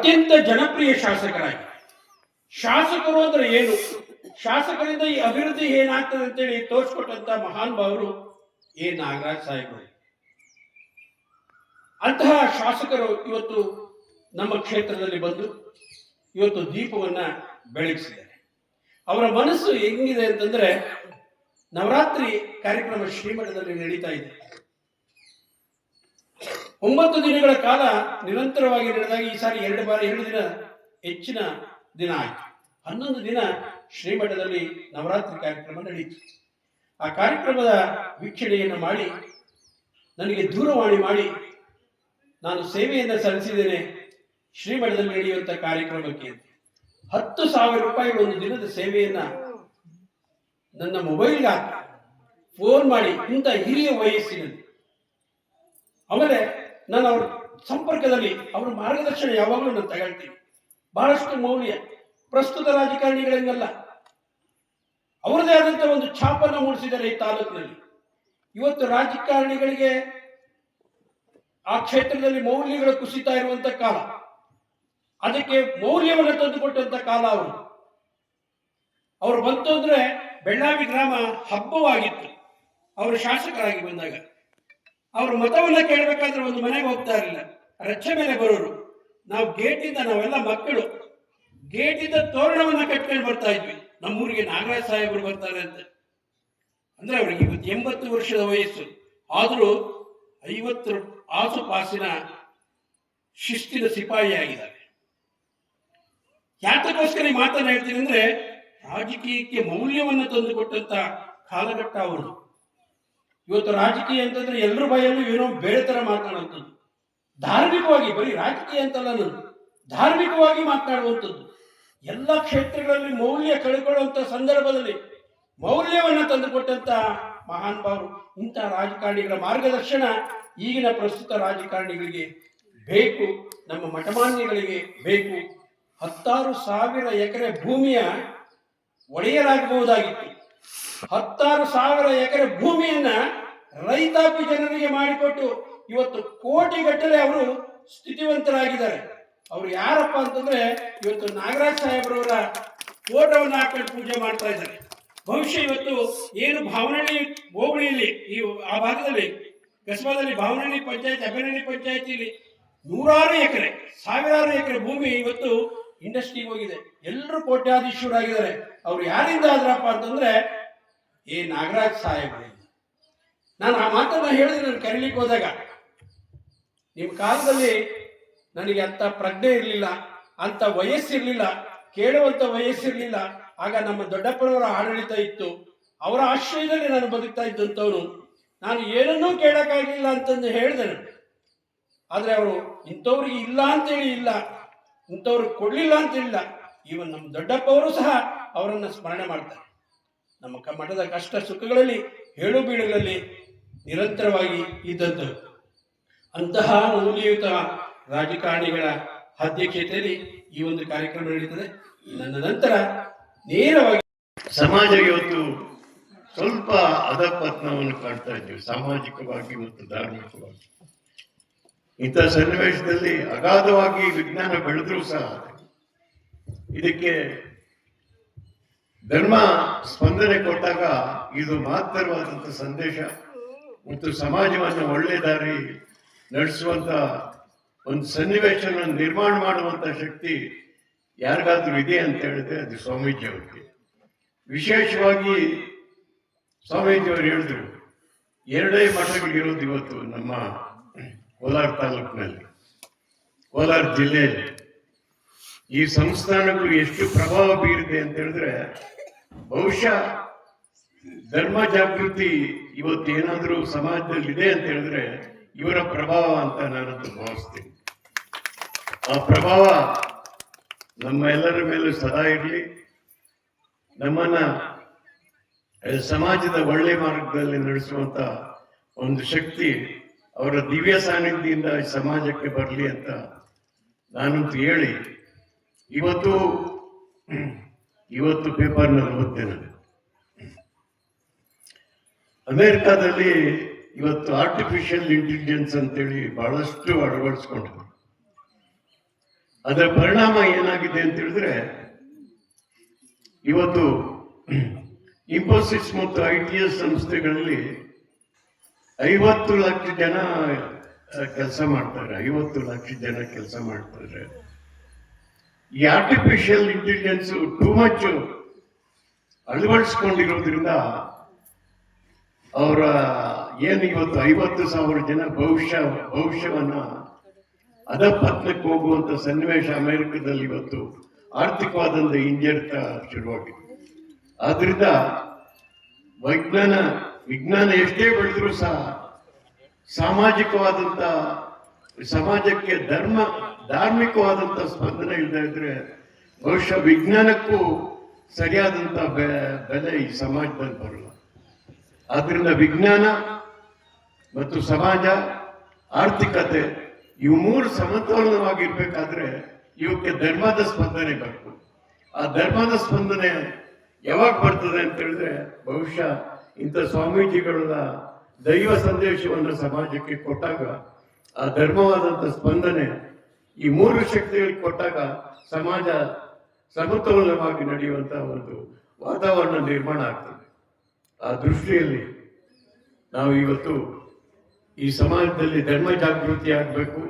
ಅತ್ಯಂತ ಜನಪ್ರಿಯ ಶಾಸಕರಾಗಿ, ಶಾಸಕರು ಅಂದ್ರೆ ಏನು, ಶಾಸಕರಿಂದ ಈ ಅಭಿವೃದ್ಧಿ ಏನಾಗ್ತದೆ ಅಂತೇಳಿ ತೋರಿಸ್ಕೊಟ್ಟಂತ ಮಹಾನ್ ಭಾವರು ಎ ನಾಗರಾಜ್ ಸಾಹೇಬರು. ಅಂತಹ ಶಾಸಕರು ಇವತ್ತು ನಮ್ಮ ಕ್ಷೇತ್ರದಲ್ಲಿ ಬಂದು ಇವತ್ತು ದೀಪವನ್ನ ಬೆಳಗಿಸಿದ್ದಾರೆ. ಅವರ ಮನಸ್ಸು ಹೆಂಗಿದೆ ಅಂತಂದ್ರೆ, ನವರಾತ್ರಿ ಕಾರ್ಯಕ್ರಮ ಶ್ರೀಮಠದಲ್ಲಿ ನಡೀತಾ ಇದೆ. 9 ದಿನಗಳ ಕಾಲ ನಿರಂತರವಾಗಿ ನಡೆದಾಗ ಈ ಸಾರಿ 2 ದಿನ ಹೆಚ್ಚಿನ ದಿನ ಆಯಿತು. 11 ದಿನ ಶ್ರೀಮಠದಲ್ಲಿ ನವರಾತ್ರಿ ಕಾರ್ಯಕ್ರಮ ನಡೆಯಿತು. ಆ ಕಾರ್ಯಕ್ರಮದ ವೀಕ್ಷಣೆಯನ್ನು ಮಾಡಿ ನನಗೆ ದೂರವಾಣಿ ಮಾಡಿ, ನಾನು ಸೇವೆಯನ್ನು ಸಲ್ಲಿಸಿದ್ದೇನೆ ಶ್ರೀಮಠದಲ್ಲಿ ನಡೆಯುವಂಥ ಕಾರ್ಯಕ್ರಮಕ್ಕೆ, 10,000 ರೂಪಾಯಿ ಒಂದು ದಿನದ ಸೇವೆಯನ್ನ ನನ್ನ ಮೊಬೈಲ್ಗೆ ಹಾಕಿ ಫೋನ್ ಮಾಡಿ, ಇಂಥ ಹಿರಿಯ ವಯಸ್ಸಿನಲ್ಲಿ. ಆಮೇಲೆ ನಾನು ಅವ್ರ ಸಂಪರ್ಕದಲ್ಲಿ ಅವರ ಮಾರ್ಗದರ್ಶನ ಯಾವಾಗಲೂ ನಾನು ತಗೊಳ್ತೀನಿ. ಬಹಳಷ್ಟು ಮೌಲ್ಯ. ಪ್ರಸ್ತುತ ರಾಜಕಾರಣಿಗಳಿಗೆಲ್ಲ ಅವರದೇ ಆದಂಥ ಒಂದು ಛಾಪನ್ನು ಮೂಡಿಸಿದ್ದಾರೆ ಈ ತಾಲೂಕಿನಲ್ಲಿ. ಇವತ್ತು ರಾಜಕಾರಣಿಗಳಿಗೆ ಆ ಕ್ಷೇತ್ರದಲ್ಲಿ ಮೌಲ್ಯಗಳು ಕುಸಿತಾ ಇರುವಂತ ಕಾಲ, ಅದಕ್ಕೆ ಮೌಲ್ಯವನ್ನು ತಂದುಕೊಟ್ಟಂತ ಕಾಲ ಅವರು ಬಂತು ಅಂದ್ರೆ ಬೆಳ್ಳಾವಿ ಗ್ರಾಮ ಹಬ್ಬವಾಗಿತ್ತು. ಅವರು ಶಾಸಕರಾಗಿ ಬಂದಾಗ ಅವ್ರ ಮತವನ್ನ ಕೇಳಬೇಕಾದ್ರೆ ಒಂದು ಮನೆಗೆ ಹೋಗ್ತಾ ಇರಲಿಲ್ಲ, ರಚ್ಚೆ ಮೇಲೆ ಬರೋರು. ನಾವು ಗೇಟಿಂದ, ನಾವೆಲ್ಲ ಮಕ್ಕಳು ಗೇಟಿಂದ ತೋರಣವನ್ನ ಕಟ್ಕೊಂಡು ಬರ್ತಾ ಇದ್ವಿ, ನಮ್ಮೂರಿಗೆ ನಾಗರಾಜ್ ಸಾಹೇಬರು ಬರ್ತಾರೆ ಅಂತ. ಅಂದ್ರೆ ಅವ್ರಿಗೆ 80 ವರ್ಷದ ವಯಸ್ಸು, ಆದರೂ 50 ಆಸುಪಾಸಿನ ಶಿಸ್ತಿನ ಸಿಪಾಯಿ ಆಗಿದ್ದಾರೆ. ಯಾತಕ್ಕೋಸ್ಕರ ಈ ಮಾತನ್ನ ಹೇಳ್ತೀನಿ ಅಂದ್ರೆ, ರಾಜಕೀಯಕ್ಕೆ ಮೌಲ್ಯವನ್ನು ತಂದುಕೊಟ್ಟಂತ ಕಾಲಘಟ್ಟ ಅವರು. ಇವತ್ತು ರಾಜಕೀಯ ಅಂತಂದ್ರೆ ಎಲ್ಲರ ಬಾಯಲ್ಲೂ ಏನೋ ಬೇರೆ ತರ ಮಾತನಾಡುವಂಥದ್ದು, ಧಾರ್ಮಿಕವಾಗಿ, ಬರೀ ರಾಜಕೀಯ ಅಂತಲ್ಲ, ನಾನು ಧಾರ್ಮಿಕವಾಗಿ ಮಾತನಾಡುವಂಥದ್ದು. ಎಲ್ಲ ಕ್ಷೇತ್ರಗಳಲ್ಲಿ ಮೌಲ್ಯ ಕಳ್ಕೊಳ್ಳುವಂತ ಸಂದರ್ಭದಲ್ಲಿ ಮೌಲ್ಯವನ್ನ ತಂದುಕೊಟ್ಟಂತ ಮಹಾನ್ ಭಾವರು. ಇಂಥ ರಾಜಕಾರಣಿಗಳ ಮಾರ್ಗದರ್ಶನ ಈಗಿನ ಪ್ರಸ್ತುತ ರಾಜಕಾರಣಿಗಳಿಗೆ ಬೇಕು, ನಮ್ಮ ಮಠಮಾನ್ಯಗಳಿಗೆ ಬೇಕು. 16,000 ಎಕರೆ ಭೂಮಿಯ ಒಡೆಯರಾಗಬಹುದಾಗಿತ್ತು. 16,000 ಎಕರೆ ಭೂಮಿಯನ್ನ ರೈತಾಪಿ ಜನರಿಗೆ ಮಾಡಿಕೊಟ್ಟು ಇವತ್ತು ಕೋಟಿಗಟ್ಟಲೆ ಅವರು ಸ್ಥಿತಿವಂತರಾಗಿದ್ದಾರೆ. ಅವರು ಯಾರಪ್ಪ ಅಂತಂದ್ರೆ, ಇವತ್ತು ನಾಗರಾಜ್ ಸಾಹೇಬ್ರವರ ಫೋಟೋವನ್ನು ಹಾಕೊಂಡು ಪೂಜೆ ಮಾಡ್ತಾ ಇದ್ದಾರೆ. ಬಹುಶಃ ಇವತ್ತು ಏನು ಭಾವನಹಳ್ಳಿ ಹೋಬಳಿಯಲ್ಲಿ, ಈ ಆ ಭಾಗದಲ್ಲಿ ಕಸಬಾದಲ್ಲಿ ಭಾವನಹಳ್ಳಿ ಪಂಚಾಯತ್, ಅಬ್ಬನಹಳ್ಳಿ ಪಂಚಾಯತಿಯಲ್ಲಿ 100 ಎಕರೆ, 1000 ಎಕರೆ ಭೂಮಿ ಇವತ್ತು ಇಂಡಸ್ಟ್ರಿಗೆ ಹೋಗಿದೆ. ಎಲ್ಲರೂ ಕೋಟ್ಯಾಧೀಶರಾಗಿದ್ದಾರೆ. ಅವ್ರು ಯಾರಿಂದ ಆದ್ರಪ್ಪ ಅಂತಂದ್ರೆ ಎ ನಾಗರಾಜ್ ಸಾಹೇಬ್ರಿಂದ. ನಾನು ಆ ಮಾತನ್ನ ಹೇಳಿದ್ರೆ, ನಾನು ಕರೀಲಿಕ್ಕೆ ಹೋದಾಗ, ನಿಮ್ಮ ಕಾಲದಲ್ಲಿ ನನಗೆ ಅಂತ ಪ್ರಜ್ಞೆ ಇರಲಿಲ್ಲ, ಅಂತ ವಯಸ್ಸಿರಲಿಲ್ಲ, ಕೇಳುವಂತ ವಯಸ್ಸಿರಲಿಲ್ಲ. ಆಗ ನಮ್ಮ ದೊಡ್ಡಪ್ಪನವರ ಆಡಳಿತ ಇತ್ತು, ಅವರ ಆಶ್ರಯದಲ್ಲಿ ನಾನು ಬದುಕ್ತಾ ಇದ್ದಂಥವನು. ನಾನು ಏನನ್ನೂ ಕೇಳಕ್ಕಾಗಲಿಲ್ಲ ಅಂತಂದು ಹೇಳಿದೆ. ಆದ್ರೆ ಅವರು ಇಂಥವ್ರಿಗೆ ಇಲ್ಲ ಅಂತೇಳಿ ಇಲ್ಲ, ಇಂಥವ್ರಿಗೆ ಕೊಡ್ಲಿಲ್ಲ ಅಂತೇಳಿಲ್ಲ. ಈವನ್ ನಮ್ಮ ದೊಡ್ಡಪ್ಪವರು ಸಹ ಅವರನ್ನ ಸ್ಮರಣೆ ಮಾಡ್ತಾರೆ. ನಮ್ಮ ಮಠದ ಕಷ್ಟ ಸುಖಗಳಲ್ಲಿ, ಹೇಳು ಬೀಳುಗಳಲ್ಲಿ ನಿರಂತರವಾಗಿ ಇದ್ದಂಥವ್ರು. ಅಂತಹ ಮೌಲ್ಯಯುತ ರಾಜಕಾರಣಿಗಳ ಅಧ್ಯಕ್ಷತೆಯಲ್ಲಿ ಈ ಒಂದು ಕಾರ್ಯಕ್ರಮ ನಡೀತದೆ. ನನ್ನ ನಂತರ ನೇರವಾಗಿ ಸಮಾಜ ಇವತ್ತು ಸ್ವಲ್ಪ ಅಧಪತನವನ್ನು ಕಾಣ್ತಾ ಇದ್ದೀವಿ, ಸಾಮಾಜಿಕವಾಗಿ ಮತ್ತು ಧಾರ್ಮಿಕವಾಗಿ. ಇಂಥ ಸನ್ನಿವೇಶದಲ್ಲಿ ಅಗಾಧವಾಗಿ ವಿಜ್ಞಾನ ಬೆಳೆದ್ರೂ ಸಹ ಇದಕ್ಕೆ ಧರ್ಮ ಸ್ಪಂದನೆ ಕೊಟ್ಟಾಗ ಇದು ಮಹತ್ತರವಾದಂಥ ಸಂದೇಶ ಮತ್ತು ಸಮಾಜವನ್ನು ಒಳ್ಳೆ ದಾರಿ ನಡೆಸುವಂತ ಒಂದು ಸನ್ನಿವೇಶನ ನಿರ್ಮಾಣ ಮಾಡುವಂತ ಶಕ್ತಿ ಯಾರಿಗಾದ್ರೂ ಇದೆ ಅಂತ ಹೇಳಿದ್ರೆ ಅದು ಸ್ವಾಮೀಜಿ ಅವ್ರಿಗೆ. ವಿಶೇಷವಾಗಿ ಸ್ವಾಮೀಜಿಯವರು ಹೇಳಿದ್ರು, 2 ಮಠಗಳಿರೋದು ಇವತ್ತು ನಮ್ಮ ಕೋಲಾರ ತಾಲೂಕಿನಲ್ಲಿ, ಕೋಲಾರ ಜಿಲ್ಲೆಯಲ್ಲಿ. ಈ ಸಂಸ್ಥಾನಗಳು ಎಷ್ಟು ಪ್ರಭಾವ ಬೀರಿದೆ ಅಂತ ಹೇಳಿದ್ರೆ, ಬಹುಶಃ ಧರ್ಮ ಜಾಗೃತಿ ಇವತ್ತು ಏನಾದರೂ ಸಮಾಜದಲ್ಲಿ ಇದೆ ಅಂತ ಹೇಳಿದ್ರೆ ಇವರ ಪ್ರಭಾವ ಅಂತ ನಾನಂತೂ ಭಾವಿಸ್ತೀನಿ. ಆ ಪ್ರಭಾವ ನಮ್ಮ ಎಲ್ಲರ ಮೇಲೂ ಸದಾ ಇರಲಿ. ನಮ್ಮನ್ನ ಸಮಾಜದ ಒಳ್ಳೆ ಮಾರ್ಗದಲ್ಲಿ ನಡೆಸುವಂತ ಒಂದು ಶಕ್ತಿ ಅವರ ದಿವ್ಯ ಸಾನ್ನಿಧ್ಯದಿಂದ ಸಮಾಜಕ್ಕೆ ಬರಲಿ ಅಂತ ನಾನಂತೂ ಹೇಳಿ, ಇವತ್ತು ಪೇಪರ್ನಲ್ಲಿ ಓದ್ತೇನೆ, ಅಮೆರಿಕಾದಲ್ಲಿ ಇವತ್ತು ಆರ್ಟಿಫಿಷಿಯಲ್ ಇಂಟೆಲಿಜೆನ್ಸ್ ಅಂತೇಳಿ ಬಹಳಷ್ಟು ಅಳವಡಿಸ್ಕೊಂಡ್ರು. ಅದರ ಪರಿಣಾಮ ಏನಾಗಿದೆ ಅಂತ ಹೇಳಿದ್ರೆ ಇವತ್ತು ಇನ್ಫೋಸಿಸ್ ಮತ್ತು ITS ಸಂಸ್ಥೆಗಳಲ್ಲಿ 50 ಲಕ್ಷ ಜನ ಕೆಲಸ ಮಾಡ್ತಾರೆ. 50 ಲಕ್ಷ ಜನ ಕೆಲಸ ಮಾಡ್ತಾರೆ. ಈ ಆರ್ಟಿಫಿಷಿಯಲ್ ಇಂಟೆಲಿಜೆನ್ಸ್ ಟೂ ಮಚ್ ಅಳವಡಿಸ್ಕೊಂಡಿರೋದ್ರಿಂದ ಅವರ ಏನು ಇವತ್ತು 50,000 ಜನ ಭವಿಷ್ಯವನ್ನ ಅಧಪತನಕ್ಕೆ ಹೋಗುವಂತ ಸನ್ನಿವೇಶ ಅಮೆರಿಕದಲ್ಲಿ ಇವತ್ತು ಆರ್ಥಿಕವಾದಂತ ಹಿಂಜರಿತ ಶುರುವಾಗಿದೆ. ಆದ್ರಿಂದ ವಿಜ್ಞಾನ ಎಷ್ಟೇ ಬೆಳೆದ್ರೂ ಸಹ ಸಾಮಾಜಿಕವಾದಂತ ಸಮಾಜಕ್ಕೆ ಧಾರ್ಮಿಕವಾದಂತ ಸ್ಪಂದನೆ ಇಲ್ಲದೆ ಇದ್ರೆ ಬಹುಶಃ ವಿಜ್ಞಾನಕ್ಕೂ ಸರಿಯಾದಂತ ಬೆಲೆ ಈ ಸಮಾಜದಲ್ಲಿ ಬರಲ್ಲ. ಆದ್ರಿಂದ ವಿಜ್ಞಾನ ಮತ್ತು ಸಮಾಜ, ಆರ್ಥಿಕತೆ ಇವು ಮೂರು ಸಮತೋಲನವಾಗಿರ್ಬೇಕಾದ್ರೆ ಇವಕ್ಕೆ ಧರ್ಮದ ಸ್ಪಂದನೆ ಬೇಕು. ಆ ಧರ್ಮದ ಸ್ಪಂದನೆ ಯಾವಾಗ ಬರ್ತದೆ ಅಂತ ಹೇಳಿದ್ರೆ ಬಹುಶಃ ಇಂಥ ಸ್ವಾಮೀಜಿಗಳ ದೈವ ಸಂದೇಶವನ್ನು ಸಮಾಜಕ್ಕೆ ಕೊಟ್ಟಾಗ ಆ ಧರ್ಮವಾದಂಥ ಸ್ಪಂದನೆ ಈ ಮೂರು ಶಕ್ತಿಗಳಿಗೆ ಕೊಟ್ಟಾಗ ಸಮಾಜ ಸಮತೋಲನವಾಗಿ ನಡೆಯುವಂತ ಒಂದು ವಾತಾವರಣ ನಿರ್ಮಾಣ ಆಗ್ತದೆ. ಆ ದೃಷ್ಟಿಯಲ್ಲಿ ನಾವು ಇವತ್ತು ಈ ಸಮಾಜದಲ್ಲಿ ಧರ್ಮ ಜಾಗೃತಿ ಆಗಬೇಕು.